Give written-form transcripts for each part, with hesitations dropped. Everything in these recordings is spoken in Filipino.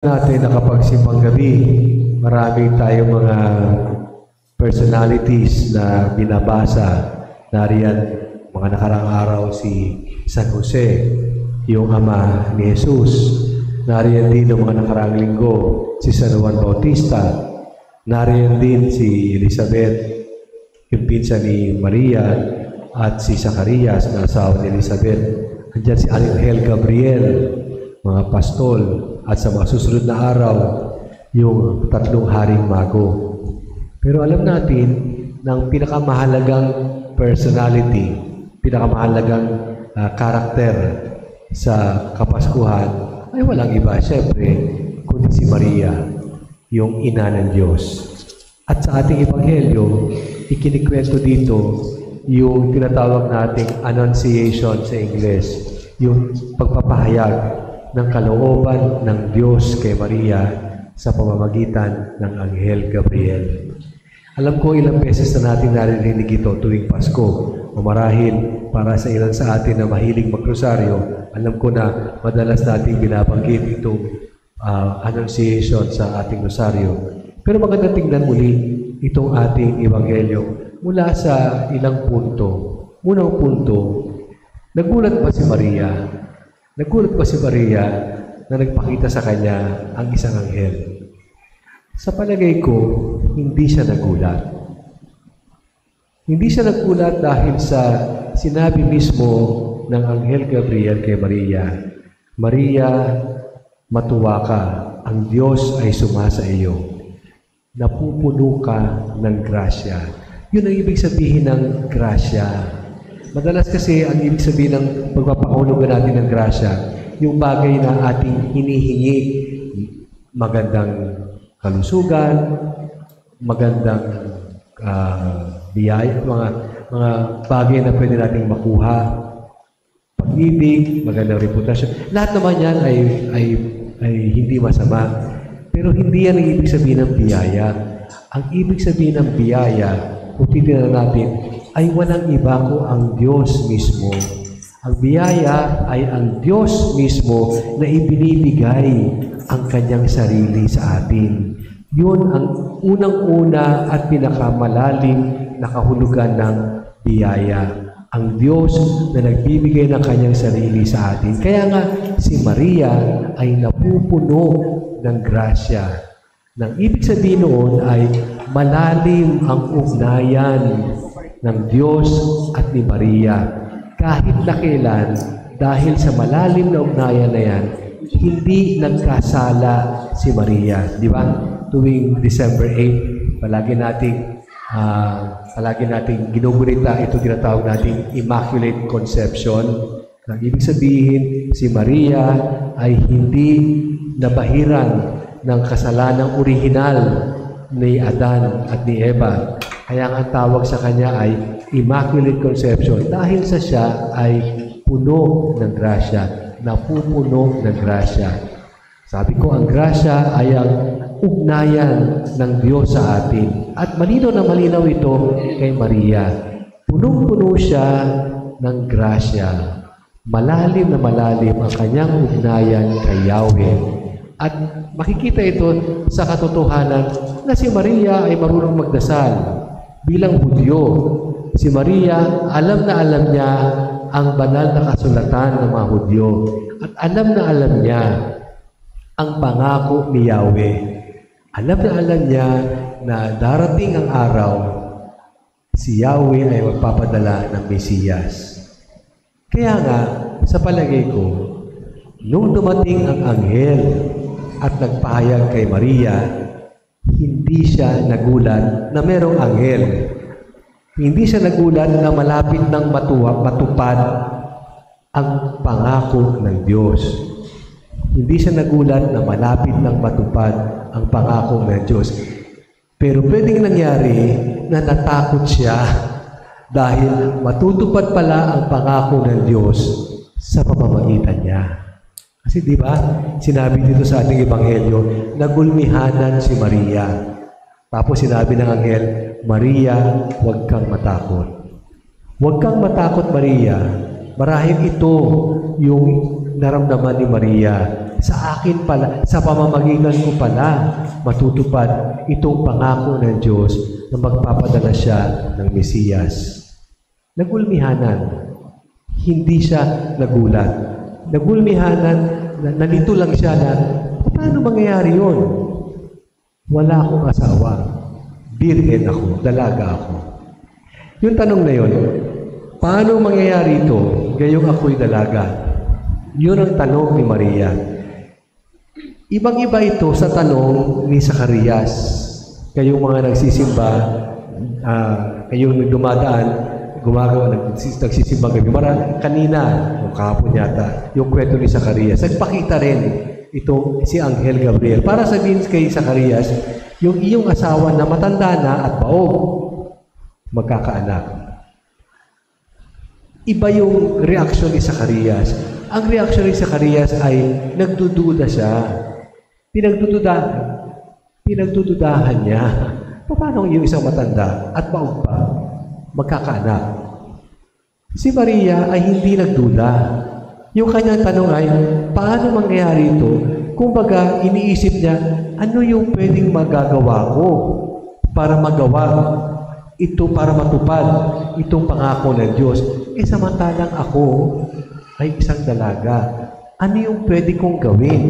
natin na kapag simbang gabi, marami tayong mga personalities na binabasa. Nariyan, mga nakarang araw si San Jose, yung ama ni Jesus. Nariyan din ng mga nakarang linggo si San Juan Bautista. Nariyan din si Elizabeth, yung pinsan ni Maria, at si Zacarias na asawa ni Elizabeth. Andiyan si Angel Gabriel, mga pastol, at sa mga susunod na araw, yung tatlong haring mago. Pero alam natin ng pinakamahalagang personality, pinakamahalagang karakter sa Kapaskuhan ay walang iba, syempre, kundi si Maria, yung ina ng Diyos. At sa ating ebanghelyo, ikinikwento dito yung tinatawag nating Annunciation sa Ingles, yung pagpapahayag ng kalooban ng Diyos kay Maria sa pamamagitan ng Anghel Gabriel. Alam ko ilang beses na natin narinig ito tuwing Pasko, o marahil para sa ilan sa atin na mahilig magrosaryo, alam ko na madalas nating binabanggit itong Annunciation sa ating rosaryo. Pero maganda tingnan muli itong ating ebanghelyo mula sa ilang punto. Unang punto, nagulat ba si Maria? Nagulat ba si Maria na nagpakita sa kanya ang isang anghel? Sa palagay ko, hindi siya nagulat. Hindi siya nagulat dahil sa sinabi mismo ng Anghel Gabriel kay Maria, Maria, matuwa ka, ang Diyos ay sumasa iyo. Napupuno ka ng grasya. Yun ang ibig sabihin ng grasya. Madalas kasi ang ibig sabihin ng pagpapahulugan natin ng grasya, yung bagay na ating hinihingi, magandang kalusugan, magandang biyaya, mga bagay na pwede nating makuha, pag-ibig, magandang reputasyon. Lahat naman yan ay hindi masama. Pero hindi yan ang ibig sabihin ng biyaya. Ang ibig sabihin ng biyaya, kung titignan natin, ay walang iba ko ang Diyos mismo. Ang biyaya ay ang Diyos mismo na ibinibigay ang kanyang sarili sa atin. Yun ang unang-una at pinakamalalim na kahulugan ng biyaya. Ang Diyos na nagbibigay ng kanyang sarili sa atin. Kaya nga, si Maria ay napupuno ng grasya. Nang ibig sabihin noon ay malalim ang ugnayan ng Diyos at ni Maria. Kahit na kailan, dahil sa malalim na ugnayan na yan, hindi nagkasala si Maria. Di ba? Tuwing December 8, palagi nating ginugunita ito tinatawag nating Immaculate Conception. Ang ibig sabihin, si Maria ay hindi nabahiran ng kasalanang orihinal ni Adan at ni Eva. Kaya ang tawag sa kanya ay Immaculate Conception dahil sa siya ay puno ng grasya, napupuno ng grasya. Sabi ko, ang grasya ay ang ugnayan ng Diyos sa atin. At malinaw na malinaw ito kay Maria. Punong-puno siya ng grasya. Malalim na malalim ang kanyang ugnayan kay Yahweh. At makikita ito sa katotohanan na si Maria ay marunong magdasal. Bilang Hudyo, si Maria, alam na alam niya ang banal na kasulatan ng mga Hudyo. At alam niya ang pangako ni Yahweh. Alam niya na darating ang araw, si Yahweh ay magpapadala ng Mesiyas. Kaya nga, sa palagay ko, nung dumating ang anghel at nagpahayag kay Maria, hindi siya nagulat na merong anghel. Hindi siya nagulat na malapit ng matupad ang pangako ng Diyos. Hindi siya nagulat na malapit ng matupad ang pangako ng Diyos. Pero pwedeng nangyari na natakot siya dahil matutupad pala ang pangako ng Diyos sa pamamagitan niya. Kasi di ba, sinabi dito sa ating ebanghelyo, nagulmihanan si Maria. Tapos sinabi ng anghel, Maria, huwag kang matakot. Huwag kang matakot, Maria. Marahil ito yung naramdaman ni Maria sa akin pala, sa pamamagitan ko pala, matutupad itong pangako ng Diyos na magpapadala siya ng Mesiyas. Nagulmihanan. Hindi siya nagulat. Nagulmihanan, nalito lang siya na, paano mangyayari yun? Wala akong asawa. Virgin ako, dalaga ako. Yung tanong na yun, paano mangyayari ito gayong ako'y dalaga? Yun ang tanong ni Maria. Ibang-iba ito sa tanong ni Zacarias. Kayong mga nagsisimba, kayong dumadaan, nagsisimbang gabi. Kanina, o kahapon yata, yung kwento ni Zacarias. Nagpakita rin ito si Anghel Gabriel. Para sabihin kay Zacarias, yung iyong asawa na matanda na at baog, magkakaanak. Iba yung reaksyon ni Zacarias. Ang reaksyon ni Zacarias ay nagdududa siya. Pinagdududahan niya. Paano yung isang matanda at baog pa magkakaanak? Si Maria ay hindi nagduda. Yung kanyang tanong ay, paano mangyayari ito? Kumbaga, iniisip niya, ano yung pwedeng magagawa ko para magawa ito, para matupad itong pangako ng Diyos? Samantalang ako ay isang dalaga. Ano yung pwede kong gawin?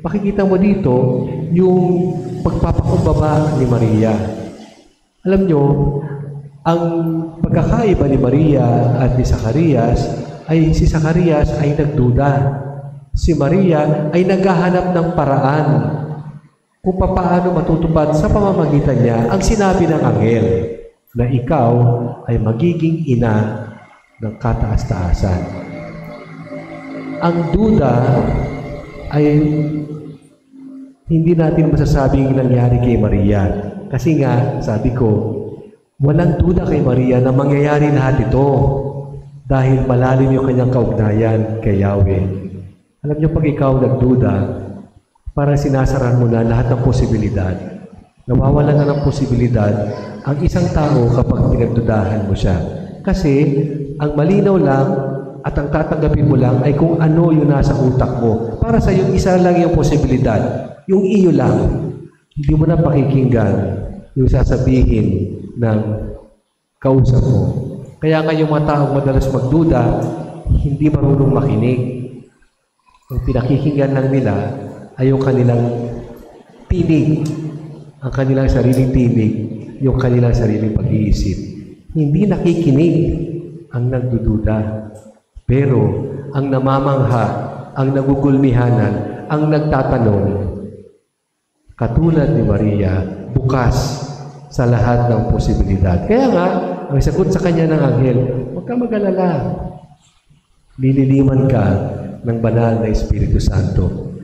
Makikita mo dito yung pagpapakumbaba ni Maria. Alam nyo, ang pagkakaiba ni Maria at ni Zacarias ay si Zacarias ay nagduda. Si Maria ay naghahanap ng paraan kung paano matutupad sa pamamagitan niya ang sinabi ng anghel na ikaw ay magiging ina ng kataas-taasan. Ang duda ay hindi natin masasabing nangyari kay Maria. Kasi nga, sabi ko, walang duda kay Maria na mangyayari lahat ito dahil malalim yung kanyang kaugnayan kay Yahweh. Alam niyo, pag ikaw nagduda, para sinasaran mo na lahat ng posibilidad. Nawawalan na ng posibilidad ang isang tao kapag pinagdudahan mo siya. Kasi, ang malinaw lang at ang tatanggapin mo lang ay kung ano yung nasa utak mo. Para sa iyo, isa lang yung posibilidad. Yung iyo lang. Hindi mo na pakikinggan yung sasabihin ng kausap mo. Kaya nga yung mga taong madalas magduda, hindi marunong makinig. Ang pinakikinggan lang nila ay yung kanilang tinig. Ang kanilang sariling tinig, yung kanilang sariling pag-iisip. Hindi nakikinig ang nagdududa. Pero ang namamangha, ang nagugulmihanan, ang nagtatanong, katulad ni Maria, bukas sa lahat ng posibilidad. Kaya nga, ang sagot sa kanya ng anghel, huwag ka mag-alala. Nililiman ka ng banal na Espiritu Santo.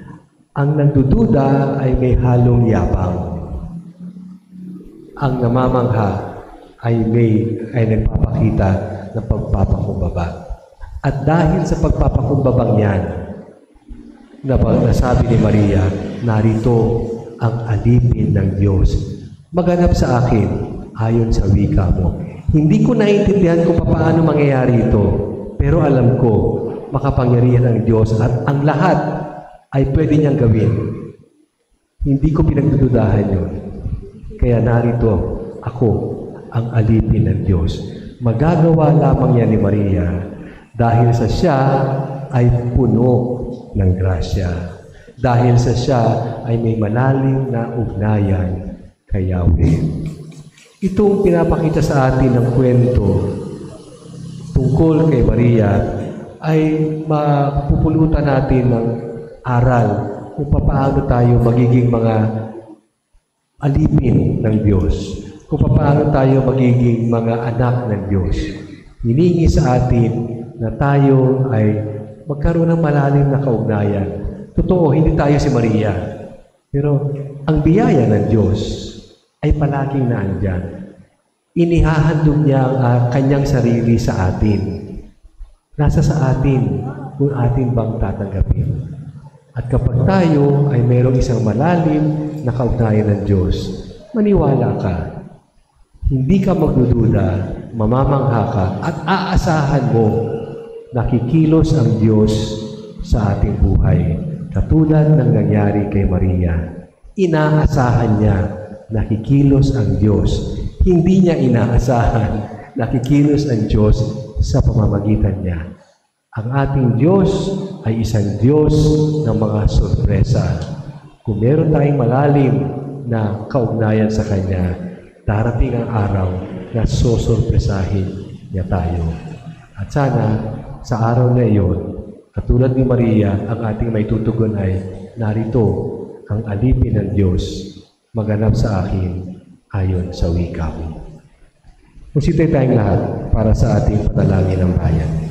Ang nagdududa ay may halong yapang. Ang namamangha ay nagpapakita ng pagpapakumbaba. At dahil sa pagpapakumbabang yan, nasabi ni Maria, narito ang alipin ng Diyos. Maganap sa akin ayon sa wika mo. Hindi ko naiintindihan kung paano mangyayari ito, pero alam ko, makapangyarihan ang Diyos at ang lahat ay pwede niyang gawin. Hindi ko pinagdududahan yun. Kaya narito ako, ang alipin ng Diyos. Magagawa lamang yan ni Maria dahil sa siya ay puno ng grasya. Dahil sa siya ay may malalim na ugnayan kay Yahweh. Itong pinapakita sa atin ng kwento tungkol kay Maria ay mapupulutan natin ng aral kung paano tayo magiging mga alipin ng Diyos. Kung paano tayo magiging mga anak ng Diyos. Hiningi sa atin na tayo ay magkaroon ng malalim na kaugnayan. Totoo, hindi tayo si Maria. Pero ang biyaya ng Diyos ay palaging naandyan. Inihahandog niya ang kanyang sarili sa atin. Nasa sa atin kung atin bang tatanggapin. At kapag tayo ay mayroong isang malalim na kaugnayan ng Diyos, maniwala ka. Hindi ka magdududa, mamamangha ka, at aasahan mo na kikilos ang Diyos sa ating buhay. Katulad ng nangyari kay Maria, inaasahan niya na kikilos ang Diyos. Hindi niya inaasahan na kikilos ang Diyos sa pamamagitan niya. Ang ating Diyos ay isang Diyos ng mga sorpresa. Kung meron tayong malalim na kaugnayan sa Kanya, darating ang araw na susurpresahin niya tayo. At sana, sa araw na iyon, katulad ni Maria, ang ating may tutugon ay, narito ang alipin ng Diyos, maganap sa akin ayon sa wika mo. Musita tayong lahat para sa ating panalangin ng bayan.